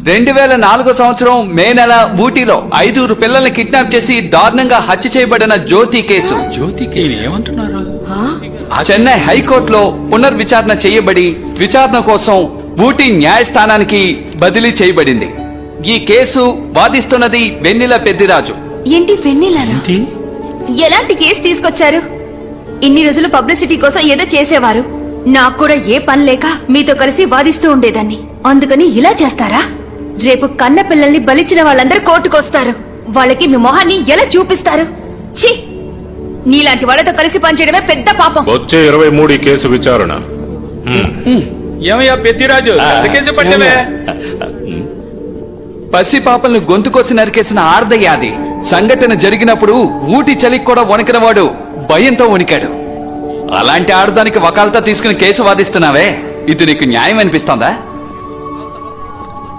2004 సంవత్సరం మే నెల ఊటీలో 5 పిల్లల్ని కిడ్నాప్ చేసి దారుణంగా హత్య చేయబడిన జ్యోతి కేసు ఏమంటున్నారు? చెన్నై హైకోర్టులో పునర్విచారణ చేయబడి విచారణ కోసం ఊటీ న్యాయస్థానానికి బదిలీ చేయబడింది. ఈ కేసు వాదిస్తున్నది వెన్నెల పెద్దిరాజు. ఏంటి వెన్నెలానా? ఎలాంటి కేసు తీసుకొచ్చారు? ఇన్ని రోజులు పబ్లిసిటీ కోసం ఏదో చేసేవారు. నాకు కూడా ఏ పని లేక మీతో కలిసి వాదిస్తూ ఉండేదాన్ని. అందుకని ఇలా చేస్తారా? రేపు కన్న పిల్లల్ని బలిచిన వాళ్ళందరూ కోర్టుకొస్తారు. వాళ్ళకి మీ మొహాన్ని ఎలా చూపిస్తారు? ఛీ, నీలాంటి వాళ్ళతో కలిసి పనిచేయడమే పెద్ద పాపం. వచ్చే 23 కేసు విచారణ. ఏమయ్యా పెద్దిరాజు, కేసు పట్టవే. పసిపాపలను గొంతుకొసి నరికేసిన ఆర్దయ్యాది. సంఘటన జరిగినప్పుడు ఊటి చలికి కూడా వణికినవాడు భయంతో వణికాడు. అలాంటి ఆడదానికి వకాలతా తీసుకుని కేసు వాదిస్తున్నావే, ఇది నీకు న్యాయం అనిపిస్తోందా?